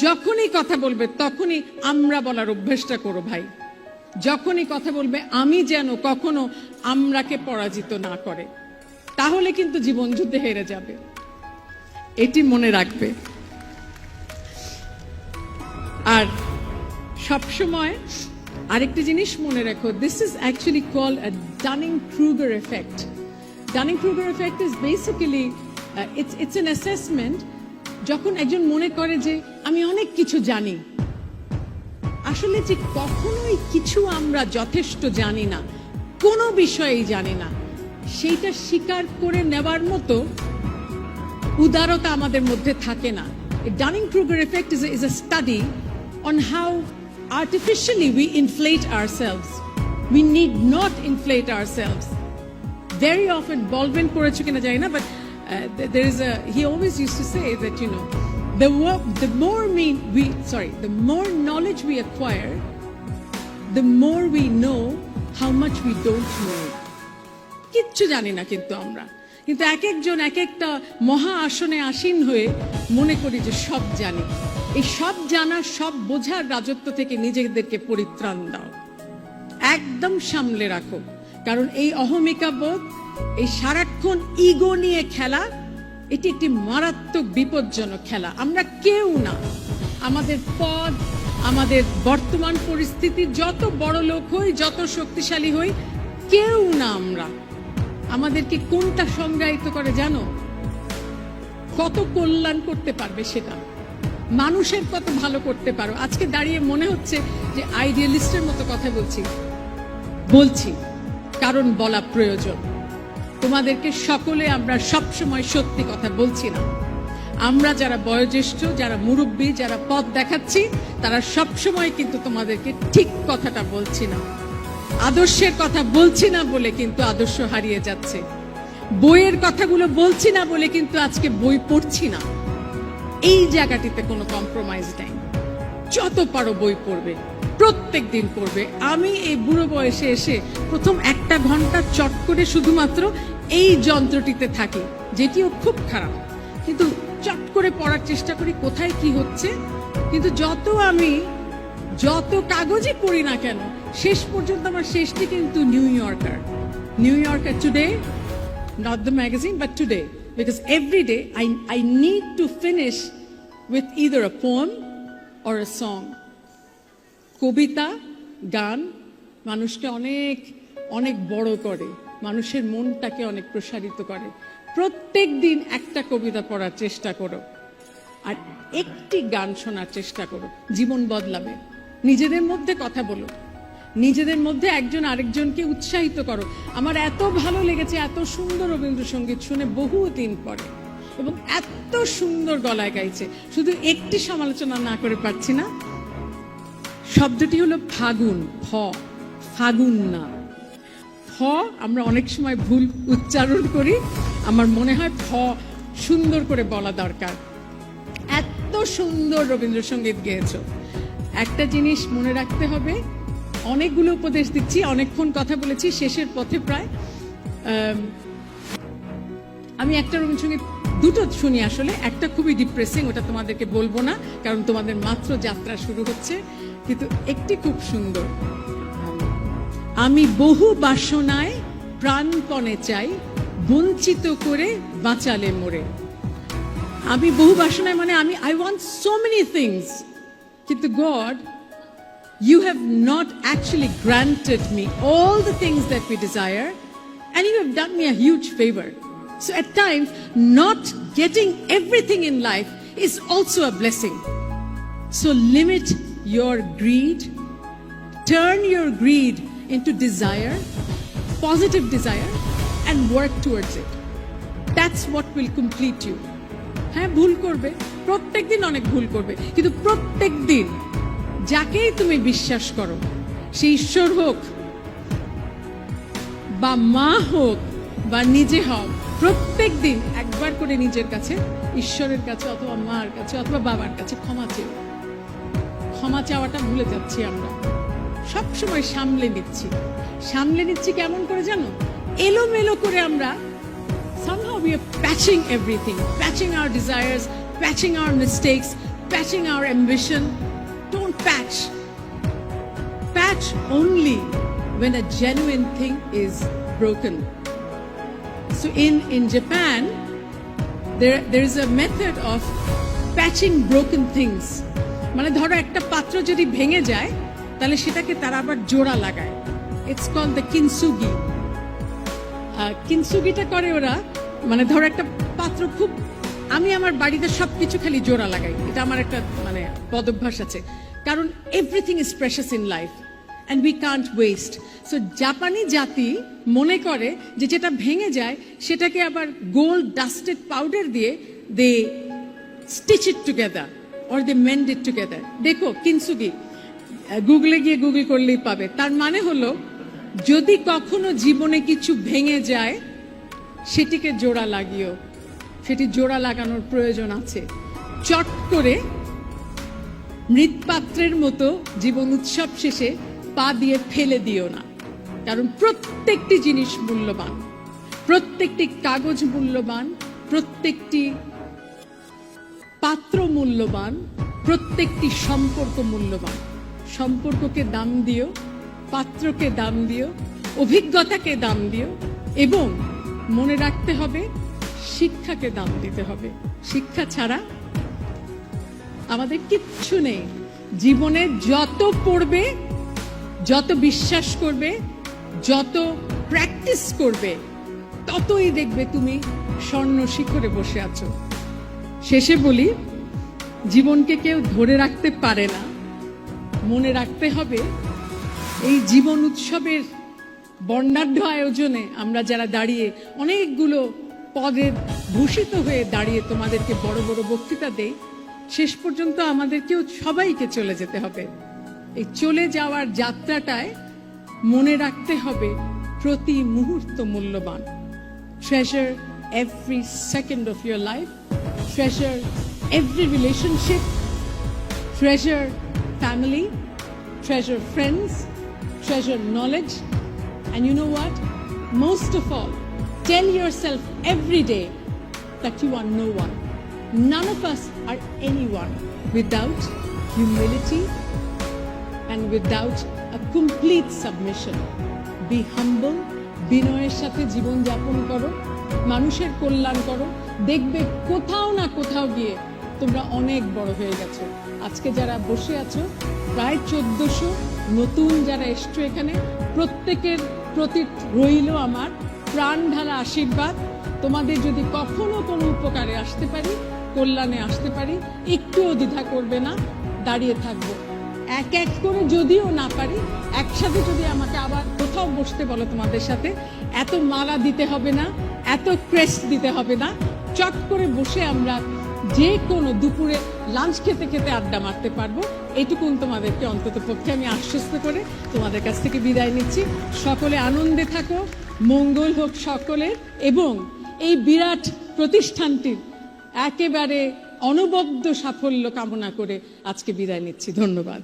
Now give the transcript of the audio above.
যখনই কথা বলবে তখনই আমরা বলার অভ্যেসটা করো ভাই। যখনই কথা বলবে আমি যেন কখনো আমরাকে পরাজিত না করে, তাহলে কিন্তু জীবন যুদ্ধে হেরে যাবে, এটি মনে রাখবে। আর সবসময় আরেকটি জিনিস মনে রাখো, this is actually called a Dunning Kruger effect. Dunning Kruger effect is basically it's an assessment. যখন একজন মনে করে যে আমি অনেক কিছু জানি, আসলে যে কখনোই কিছু আমরা যথেষ্ট জানি না, কোনো বিষয়েই জানি না, সেইটা স্বীকার করে নেওয়ার মতো উদারতা আমাদের মধ্যে থাকে না। Dunning-Kruger effect is a study on how artificially we inflate ourselves. We need not inflate ourselves. Very often, Baldwin পড়েছো কিনা জানি না, but he always used to say that, you know, the more knowledge we acquire, the more we know how much we don't know. কিচ্ছু জানি না কিন্তু আমরা, কিন্তু এক একজন এক একটা মহা আসনে আসীন হয়ে মনে করি যে সব জানি। এই সব জানা, সব বোঝার রাজত্ব থেকে নিজেদেরকে পরিত্রাণ দাও, একদম সামলে রাখো। কারণ এই অহমিকা বোধ, এই সারাক্ষণ ইগো নিয়ে খেলা, এটি একটি মারাত্মক বিপজ্জনক খেলা। আমরা কেউ না, আমাদের পদ, আমাদের বর্তমান পরিস্থিতি, যত বড় লোক হই, যত শক্তিশালী হই, কেউ না আমরা। আমাদেরকে কোনটা সংজ্ঞায়িত করে জানো? কত কল্যাণ করতে পারবে সেটা, মানুষের কত ভালো করতে পারো। আজকে দাঁড়িয়ে মনে হচ্ছে যে আইডিয়ালিস্টের মতো কথা বলছি, কারণ বলা প্রয়োজন। তোমাদেরকে সকলে আমরা সব সময় সত্যি কথা বলছি না। আমরা যারা বয়োজ্যেষ্ঠ, যারা মুরব্বী, যারা পথ দেখাচ্ছি, তারা সব সময় কিন্তু তোমাদেরকে ঠিক কথাটা বলছি না। আদর্শের কথা বলছি না বলে কিন্তু আদর্শ হারিয়ে যাচ্ছে। বইয়ের কথাগুলো বলছি না বলে কিন্তু আজকে বই পড়ছি না। এই জায়গাটিতে কোনো কম্প্রোমাইজ নেই। যত পারো বই পড়বে, প্রত্যেক দিন পড়বে। আমি এই বুড়ো বয়সে এসে প্রথম 1 ঘন্টা চট করে শুধুমাত্র এই যন্ত্রটিতে থাকি, যেটিও খুব খারাপ, কিন্তু চট করে পড়ার চেষ্টা করি কোথায় কি হচ্ছে। কিন্তু যত কাগজই পড়ি না কেন, শেষ পর্যন্ত আমার শেষটি কিন্তু new yorker today, not the magazine but today, because every day I need to finish with either a poem or a song. কবিতা, গান মানুষকে অনেক অনেক বড় করে, মানুষের মনটাকে অনেক প্রসারিত করে। প্রত্যেক দিন একটা কবিতা পড়ার চেষ্টা করো, আর একটি গান শোনার চেষ্টা করো, জীবন বদলাবে। নিজেদের মধ্যে কথা বলো, নিজেদের মধ্যে একজন আরেকজনকে উৎসাহিত করো। আমার এত ভালো লেগেছে এত সুন্দর রবীন্দ্রসঙ্গীত শুনে বহুদিন পরে, এবং এত সুন্দর গলায় গাইছে। শুধু একটি সমালোচনা না করে পারছি না, শব্দটি হলো ফাগুন। ফাগুন না, আমরা অনেক সময় ভুল উচ্চারণ করি। আমার মনে হয় সুন্দর করে বলা দরকার। এত সুন্দর রবীন্দ্রসঙ্গীত গেয়েছো। একটা জিনিস মনে রাখতে হবে, অনেকগুলো উপদেশ দিচ্ছি, অনেকক্ষণ কথা বলেছি, শেষের পথে প্রায়। আমি একটা রবীন্দ্রসঙ্গীত দুটো শুনি আসলে, একটা খুবই ডিপ্রেসিং, ওটা তোমাদেরকে বলবো না কারণ তোমাদের মাত্র যাত্রা শুরু হচ্ছে, কিন্তু একটি খুব সুন্দর। আমি বহু বাসনায় প্রাণপণে চাই, বঞ্চিত করে বাঁচালে মোরে। আমি বহু বাসনায় মানে I want so many things, কিন্তু God, you have not actually granted me all the things that we desire, and you have done me a huge favor. So at times, not getting everything in life is also a blessing. So limit your greed, turn your greed into desire, positive desire, and work towards it. That's what will complete you. হ্যাঁ, ভুল করবে, প্রত্যেক দিন অনেক ভুল করবে, কিন্তু প্রত্যেক দিন যাকেই তুমি বিশ্বাস করো, সে ঈশ্বর হোক বা মা হোক বা নিজে হোক, প্রত্যেক দিন একবার করে নিজের কাছে, ঈশ্বরের কাছে অথবা মার কাছে অথবা বাবার কাছে ক্ষমা চেও। ক্ষমা চাওয়াটা ভুলে যাচ্ছি আমরা, সবসময় সামলে নিচ্ছি। কেমন করে জানো? এলোমেলো করে আমরা somehow we are patching everything, patching our desires, patching our mistakes, patching our ambition. Don't patch. Patch only when a genuine thing is broken. So in Japan, there is a method of patching broken things. মানে ধরো একটা পাত্র যদি ভেঙে যায় তাহলে সেটাকে তারা আবার জোড়া লাগায়। It's called the kintsugi. কিনসুগিটা করে ওরা, মানে ধরো একটা পাত্র খুব, আমি আমার বাড়িতে সবকিছু খালি জোড়া লাগাই, এটা আমার একটা মানে পদভ্যাস আছে, কারণ everything is precious in life and we can't West. So জাপানি জাতি মনে করে যে যেটা ভেঙে যায় সেটাকে আবার গোল্ড ডাস্টেড পাউডার দিয়ে they stitch it together or they mend it together. দেখো কিনসুগি, গুগলে গিয়ে গুগল করলেই পাবে। তার মানে হলো যদি কখনো জীবনে কিছু ভেঙে যায় সেটিকে জোড়া লাগিও, সেটি জোড়া লাগানোর প্রয়োজন আছে। চট করে মৃৎপাত্রের মতো জীবন উৎসব শেষে পা দিয়ে ফেলে দিও না, কারণ প্রত্যেকটি জিনিস মূল্যবান, প্রত্যেকটি কাগজ মূল্যবান, প্রত্যেকটি পাত্র মূল্যবান, প্রত্যেকটি সম্পর্ক মূল্যবান। সম্পর্ককে দাম দিও, পাত্রকে দাম দিও, অভিজ্ঞতাকে দাম দিও, এবং মনে রাখতে হবে শিক্ষাকে দাম দিতে হবে। শিক্ষা ছাড়া আমাদের কিচ্ছু নেই। জীবনে যত পড়বে, যত বিশ্বাস করবে, যত প্র্যাকটিস করবে, ততই দেখবে তুমি স্বর্ণ শিখরে বসে আছো। শেষে বলি, জীবনকে কেউ ধরে রাখতে পারে না, মনে রাখতে হবে এই জীবন উৎসবের বর্ণাঢ্য আয়োজনে আমরা যারা দাঁড়িয়ে অনেকগুলো পদে ভূষিত হয়ে দাঁড়িয়ে তোমাদেরকে বড় বড় বক্তৃতা দেই, শেষ পর্যন্ত আমাদেরকেও সবাইকে চলে যেতে হবে। এই চলে যাওয়ার যাত্রাটায় মনে রাখতে হবে প্রতি মুহূর্ত মূল্যবান। Treasure every second of your life, treasure every relationship, treasure family, treasure friends, treasure knowledge, and you know what? Most of all, tell yourself every day that you are no one. None of us are anyone without humility and without a complete submission. Be humble, বিনয়ের সাথে জীবন যাপন করো, মানুষের কল্যাণ করো, দেখবে কোথাও না কোথাও গিয়ে তোমরা অনেক বড় হয়ে গেছো। আজকে যারা বসে আছো প্রায় 1400, নতুন যারা এসছো এখানে, প্রত্যেকের প্রতি রইল আমার প্রাণ ঢালা আশীর্বাদ। তোমাদের যদি কখনো কোনো উপকারে আসতে পারি, কল্যাণে আসতে পারি, একটুও দ্বিধা করবে না, দাঁড়িয়ে থাকবো। এক এক করে যদিও না পারি, একসাথে যদি আমাকে আবার কোথাও বসতে বলো তোমাদের সাথে, এত মালা দিতে হবে না, এত ক্রেস্ট দিতে হবে না, চট করে বসে আমরা যে কোনো দুপুরে লাঞ্চ খেতে খেতে আড্ডা মারতে পারবো। এইটুকুন তোমাদেরকে অন্তত পক্ষে আমি আশ্বস্ত করে তোমাদের কাছ থেকে বিদায় নিচ্ছি। সকলে আনন্দে থাকো, মঙ্গল হোক সকলের, এবং এই বিরাট প্রতিষ্ঠানটির একেবারে অনবদ্য সাফল্য কামনা করে আজকে বিদায় নিচ্ছি। ধন্যবাদ।